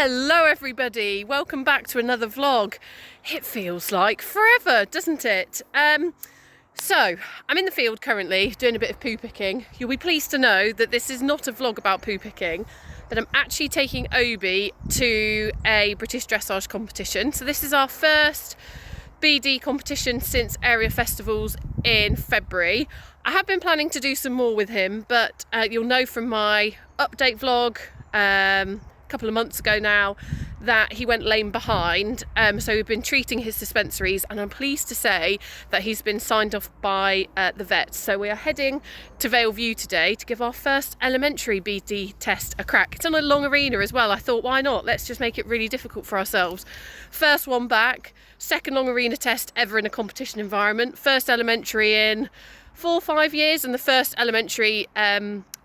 Hello everybody, welcome back to another vlog. It feels like forever, doesn't it? So, I'm in the field currently doing a bit of poo picking. You'll be pleased to know that this is not a vlog about poo picking, but I'm actually taking Obie to a British Dressage competition. So this is our first BD competition since area festivals in February. I have been planning to do some more with him, but you'll know from my update vlog a couple of months ago now that he went lame behind, so we've been treating his suspensories, and I'm pleased to say that he's been signed off by the vet. So we are heading to Vale View today to give our first elementary BD test a crack. It's on a long arena as well. I thought, why not? Let's just make it really difficult for ourselves. First one back, second long arena test ever in a competition environment, first elementary in 4 or 5 years, and the first elementary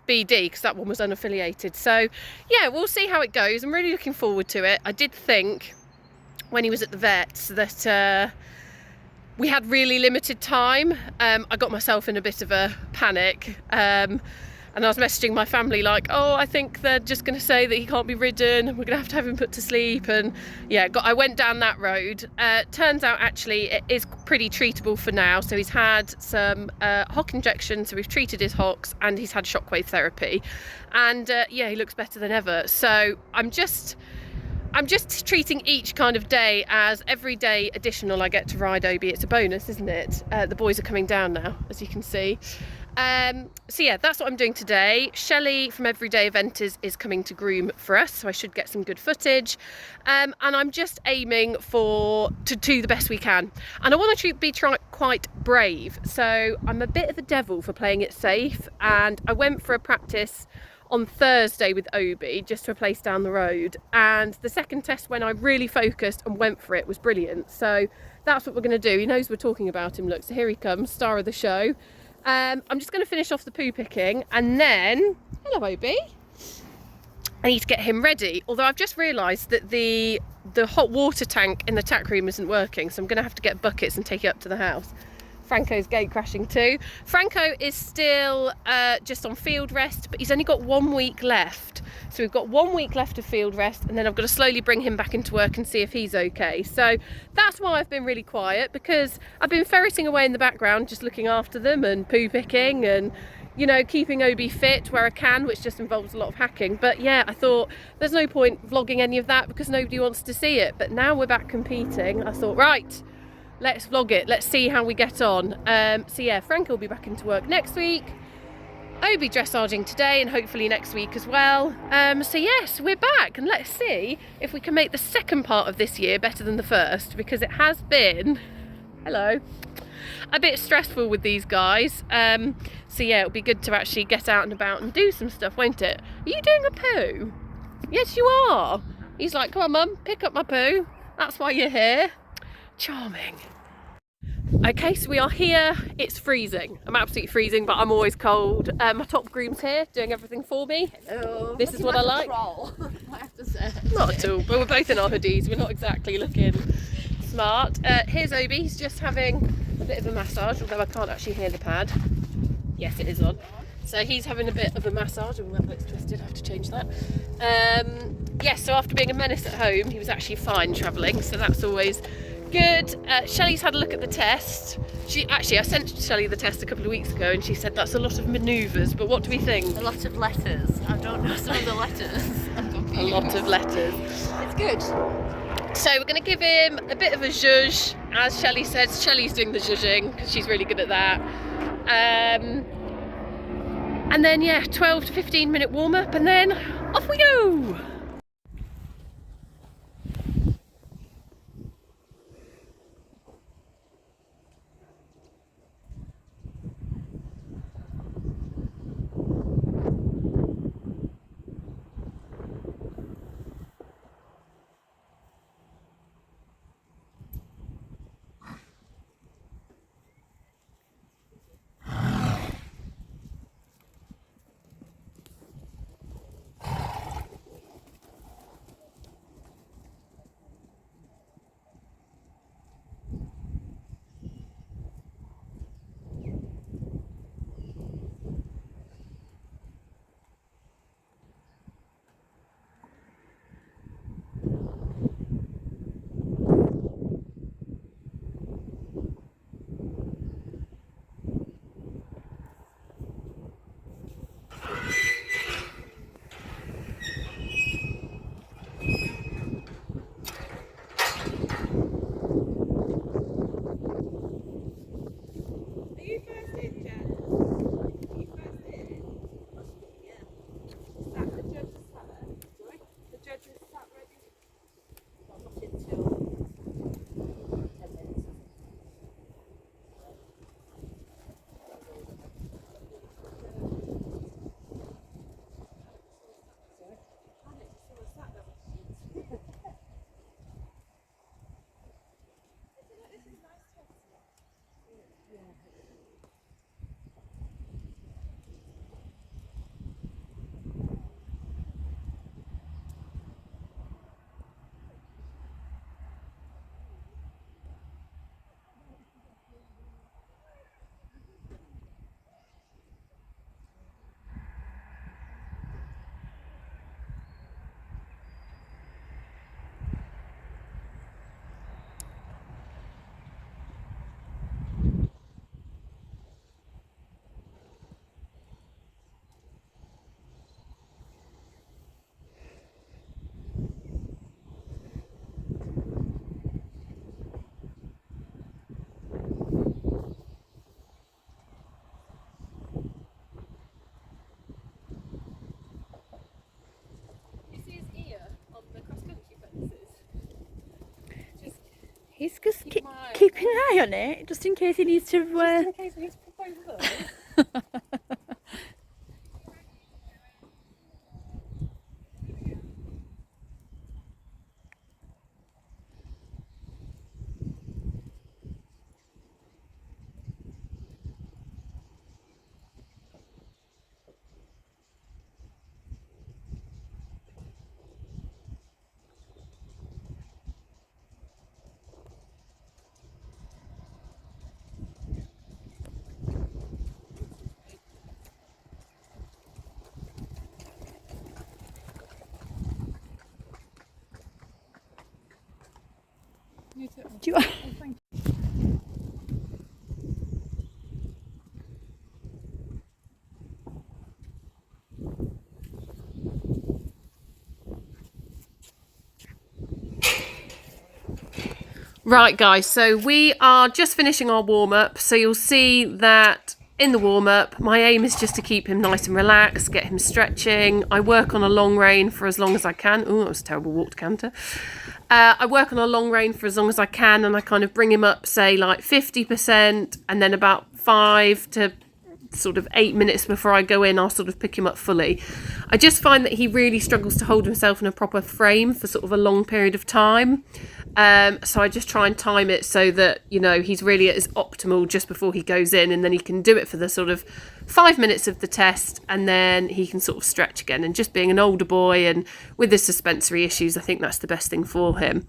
BD, because that one was unaffiliated. So yeah, we'll see how it goes. I'm really looking forward to it. I did think when he was at the vets that we had really limited time. I got myself in a bit of a panic, and I was messaging my family like, oh, I think they're just going to say that he can't be ridden, we're going to have him put to sleep. And yeah, I went down that road. Turns out actually it is pretty treatable for now. So he's had some hock injections, so we've treated his hocks, and he's had shockwave therapy, and yeah, he looks better than ever. So I'm just treating each kind of day as every day additional I get to ride Obie. It's a bonus, isn't it? The boys are coming down now, as you can see. So yeah, that's what I'm doing today. Shelley from Everyday Eventers is coming to groom for us, so I should get some good footage. And I'm just aiming to do the best we can. And I want to be quite brave. So I'm a bit of the devil for playing it safe. And I went for a practice on Thursday with Obie, just to a place down the road. And the second test, when I really focused and went for it, was brilliant. So that's what we're going to do. He knows we're talking about him. Look, so here he comes, star of the show. I'm just going to finish off the poo picking, and then, hello Obie, I need to get him ready. Although I've just realised that the hot water tank in the tack room isn't working, so I'm going to have to get buckets and take it up to the house. Franco's gate crashing too. Franco is still just on field rest, but he's only got 1 week left. So we've got 1 week left of field rest, and then I've got to slowly bring him back into work and see if he's okay. So that's why I've been really quiet, because I've been ferreting away in the background, just looking after them and poo picking and, you know, keeping Obie fit where I can, which just involves a lot of hacking. But yeah, I thought there's no point vlogging any of that because nobody wants to see it. But now we're back competing, I thought, right, let's vlog it. Let's see how we get on. So yeah, Frank will be back into work next week. Obie dressaging today and hopefully next week as well. So yes, we're back, and let's see if we can make the second part of this year better than the first, because it has been, hello, a bit stressful with these guys. So yeah, it'll be good to actually get out and about and do some stuff, won't it? Are you doing a poo? Yes, you are. He's like, come on mum, pick up my poo. That's why you're here. Charming. Okay, so we are here. It's freezing. I'm absolutely freezing, but I'm always cold. My top groom's here doing everything for me. Hello. This is what I like. I have to say. Not at all, but we're both in our hoodies. We're not exactly looking smart. Here's Obie. He's just having a bit of a massage, although I can't actually hear the pad. Yes, it is on. So he's having a bit of a massage. Oh, that looks twisted. I have to change that. Yes, so after being a menace at home, he was actually fine travelling, so that's always good. Shelley's had a look at the test. I sent Shelley the test a couple of weeks ago, and she said that's a lot of manoeuvres, but what do we think? A lot of letters. I don't know some of the letters. A lot of letters. It's good. So we're going to give him a bit of a zhuzh, as Shelley says. Shelley's doing the zhuzhing because she's really good at that. And then yeah, 12 to 15 minute warm up, and then off we go. He's just keeping an eye on it, just in case he needs to. Just in case he needs to pop over there. Do you, Right, guys, so we are just finishing our warm-up. So you'll see that in the warm-up, my aim is just to keep him nice and relaxed, get him stretching. I work on a long rein for as long as I can. Oh, that was a terrible walk to canter. I work on a long rein for as long as I can, and I kind of bring him up, say, like 50%, and then about 5 to sort of 8 minutes before I go in, I'll sort of pick him up fully. I just find that he really struggles to hold himself in a proper frame for sort of a long period of time. So I just try and time it so that, you know, he's really at his optimal just before he goes in, and then he can do it for the sort of 5 minutes of the test, and then he can sort of stretch again. And just being an older boy and with his suspensory issues, I think that's the best thing for him.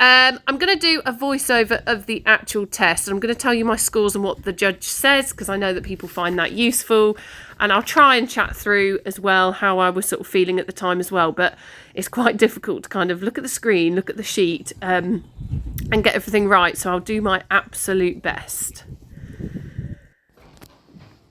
I'm going to do a voiceover of the actual test, and I'm going to tell you my scores and what the judge says, because I know that people find that useful, and I'll try and chat through as well how I was sort of feeling at the time as well, but it's quite difficult to kind of look at the screen, look at the sheet, and get everything right, so I'll do my absolute best.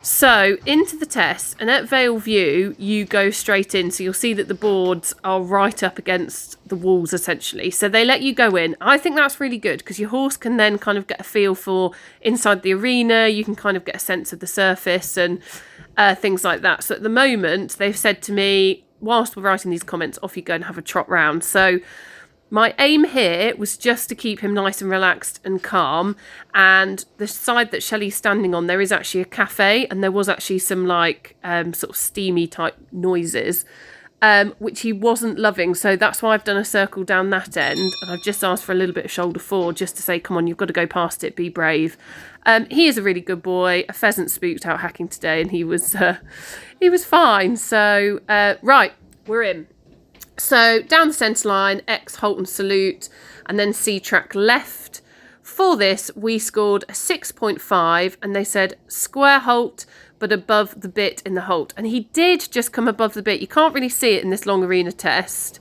So into the test, and at Vale View you go straight in, so you'll see that the boards are right up against the walls essentially, so they let you go in. I think that's really good because your horse can then kind of get a feel for inside the arena, you can kind of get a sense of the surface and things like that. So at the moment they've said to me, whilst we're writing these comments, off you go and have a trot round. So my aim here was just to keep him nice and relaxed and calm, and the side that Shelley's standing on, there is actually a cafe, and there was actually some like sort of steamy type noises, which he wasn't loving, so that's why I've done a circle down that end, and I've just asked for a little bit of shoulder forward just to say, come on, you've got to go past it, be brave. He is a really good boy. A pheasant spooked out hacking today, and he was fine. So right, we're in. So down the centre line, X, halt and salute, and then C track left. For this, we scored a 6.5, and they said square halt, but above the bit in the halt. And he did just come above the bit. You can't really see it in this long arena test,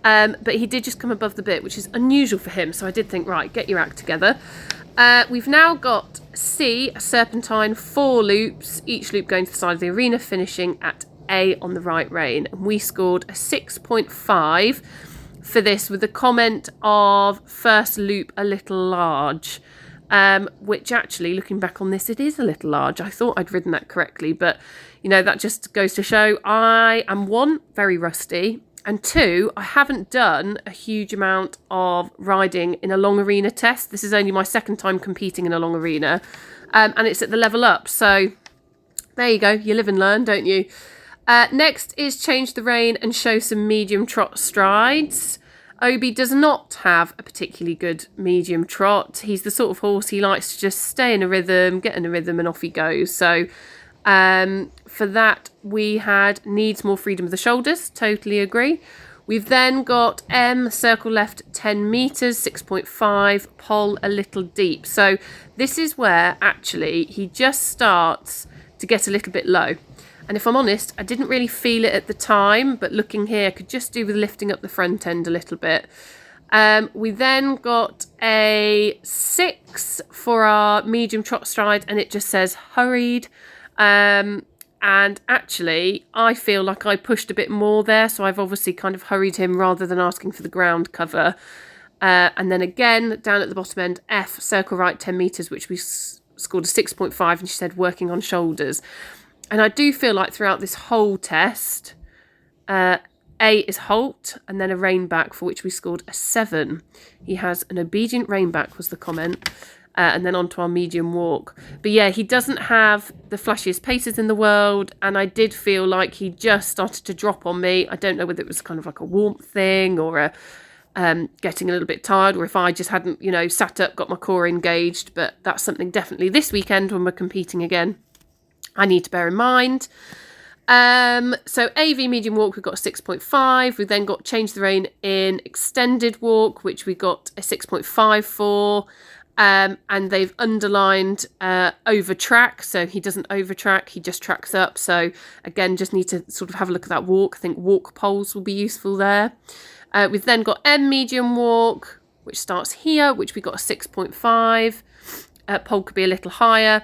but he did just come above the bit, which is unusual for him. So I did think, right, get your act together. We've now got C, a serpentine, 4 loops, each loop going to the side of the arena, finishing at A on the right rein, and we scored a 6.5 for this, with a comment of first loop a little large, which actually, looking back on this, it is a little large. I thought I'd ridden that correctly, but you know, that just goes to show I am, 1, very rusty, and 2, I haven't done a huge amount of riding in a long arena test. This is only my 2nd time competing in a long arena, and it's at the level up, so there you go, you live and learn, don't you? Next is change the rein and show some medium trot strides. Obie does not have a particularly good medium trot. He's the sort of horse, he likes to just stay in a rhythm, get in a rhythm, and off he goes. So for that, we had needs more freedom of the shoulders. Totally agree. We've then got M, circle left 10 metres, 6.5, pole a little deep. So this is where actually he just starts to get a little bit low. And if I'm honest, I didn't really feel it at the time, but looking here, I could just do with lifting up the front end a little bit. We then got a 6 for our medium trot stride, and it just says hurried. And actually, I feel like I pushed a bit more there, so I've obviously kind of hurried him rather than asking for the ground cover. And then again, down at the bottom end, F, circle right 10 metres, which we scored a 6.5, and she said working on shoulders. And I do feel like throughout this whole test, A is halt, and then a rein-back, for which we scored a 7. He has an obedient rein-back, was the comment. And then on to our medium walk. But yeah, he doesn't have the flashiest paces in the world, and I did feel like he just started to drop on me. I don't know whether it was kind of like a warmth thing or a getting a little bit tired, or if I just hadn't, sat up, got my core engaged. But that's something definitely this weekend when we're competing again, I need to bear in mind. So AV medium walk, we've got a 6.5. We then got change the rein in extended walk, which we got a 6.5 for. And they've underlined over track, so he doesn't over track, he just tracks up. So again, just need to sort of have a look at that walk. I think walk poles will be useful there. We've then got M medium walk, which starts here, which we got a 6.5. Pole could be a little higher.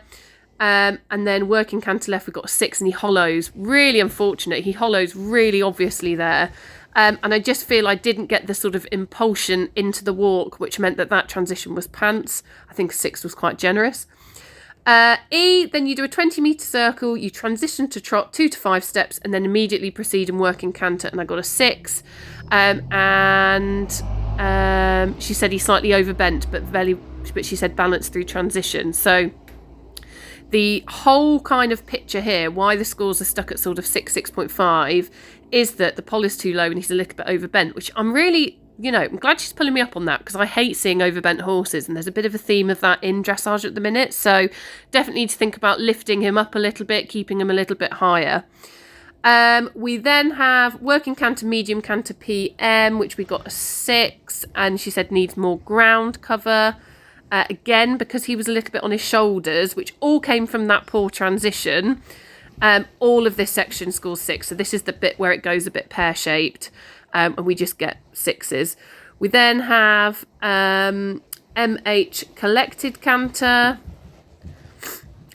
And then working canter left, we've got a 6, and he hollows. Really unfortunate. He hollows really obviously there. And I just feel I didn't get the sort of impulsion into the walk, which meant that transition was pants. I think a 6 was quite generous. E, then you do a 20-metre circle, you transition to trot 2 to 5 steps, and then immediately proceed and work in canter, and I got a 6. She said he slightly overbent, but she said balance through transition. So the whole kind of picture here, why the scores are stuck at sort of 6, 6.5, is that the poll is too low and he's a little bit overbent, which I'm really, I'm glad she's pulling me up on that, because I hate seeing overbent horses, and there's a bit of a theme of that in dressage at the minute. So definitely need to think about lifting him up a little bit, keeping him a little bit higher. We then have working canter, medium canter PM, which we got a 6, and she said needs more ground cover. Again, because he was a little bit on his shoulders, which all came from that poor transition. All of this section scores 6. So this is the bit where it goes a bit pear-shaped, and we just get 6s. We then have MH collected canter.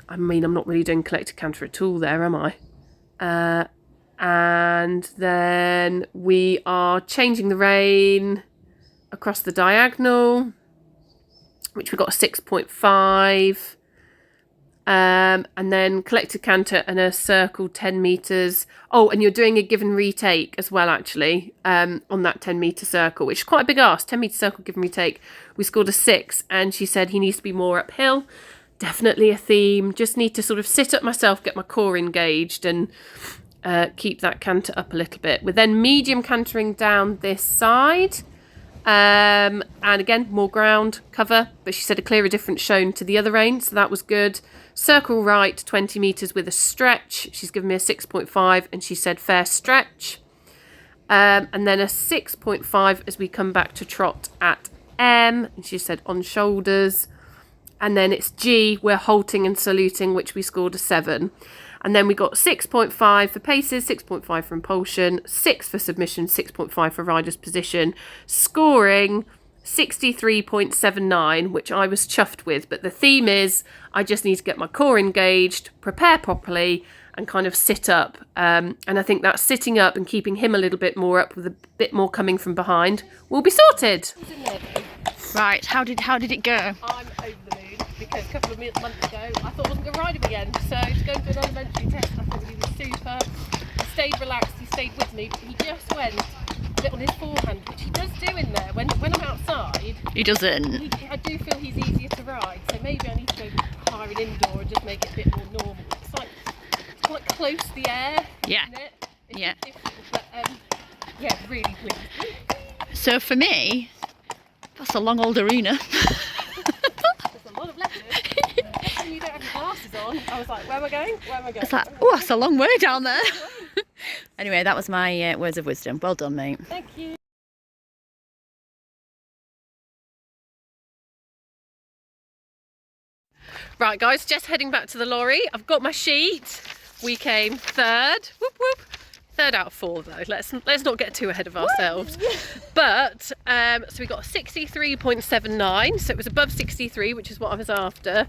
I mean, I'm not really doing collected canter at all there, am I? And then we are changing the rein across the diagonal, which we got a 6.5. And then collected canter and a circle 10 metres. Oh, and you're doing a give and retake as well, actually, on that 10-metre circle, which is quite a big ask. 10-metre circle, give and retake. We scored a 6, and she said he needs to be more uphill. Definitely a theme. Just need to sort of sit up myself, get my core engaged, and keep that canter up a little bit. We're then medium cantering down this side. And again, more ground cover, but she said a clearer difference shown to the other rein, so that was good. Circle right, 20 metres with a stretch. She's given me a 6.5, and she said fair stretch. And then a 6.5 as we come back to trot at M, and she said on shoulders. And then it's G, we're halting and saluting, which we scored a 7. And then we got 6.5 for paces, 6.5 for impulsion, 6 for submission, 6.5 for rider's position, scoring 63.79, which I was chuffed with. But the theme is I just need to get my core engaged, prepare properly, and kind of sit up. And I think that sitting up and keeping him a little bit more up with a bit more coming from behind will be sorted. Right, how did it go? I'm over the moon, because a couple of months ago I thought I wasn't going to ride him again. So to go to an elementary test, I thought he was super. He stayed relaxed, he stayed with me, but he just went a bit on his forehand, which he does do in there. When I'm outside, He doesn't. I do feel he's easier to ride. So maybe I need to go higher and indoor and just make it a bit more normal. It's quite close to the air, Yeah. isn't it? It's Yeah. difficult, but yeah, really pleased. So for me, that's a long old arena. There's a lot of letters. And you don't have your glasses on. I was like, where am I going? Where am I going? It's like, oh, that's a long way down there. Anyway, that was my words of wisdom. Well done, mate. Thank you. Right, guys, just heading back to the lorry. I've got my sheet. We came third. Whoop whoop. Third out of 4 though. Let's not get too ahead of ourselves. But so we got a 63.79. So it was above 63, which is what I was after.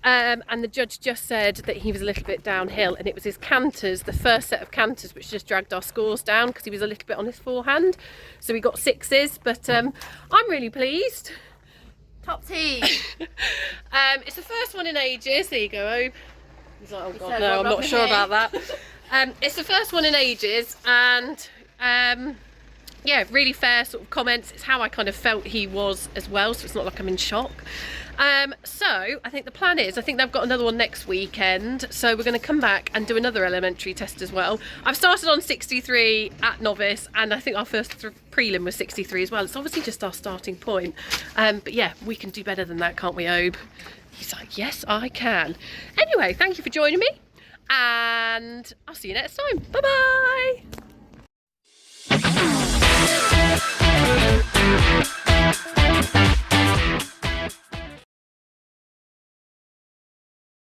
And the judge just said that he was a little bit downhill, and it was his canters, the first set of canters, which just dragged our scores down because he was a little bit on his forehand. So we got 6s, but I'm really pleased. Top team. It's the first one in ages. There you go, Obie. He's like, oh god, no, I'm not sure about that. It's the first one in ages, and Yeah, really fair sort of comments. It's how I kind of felt he was as well, so it's not like I'm in shock. So I think the plan is, I think they've got another one next weekend, so we're going to come back and do another elementary test as well. I've started on 63 at novice, and I think our first prelim was 63 as well. It's obviously just our starting point, but yeah, we can do better than that, can't we, Obie? He's like, yes, I can. Anyway, thank you for joining me, and I'll see you next time. Bye bye.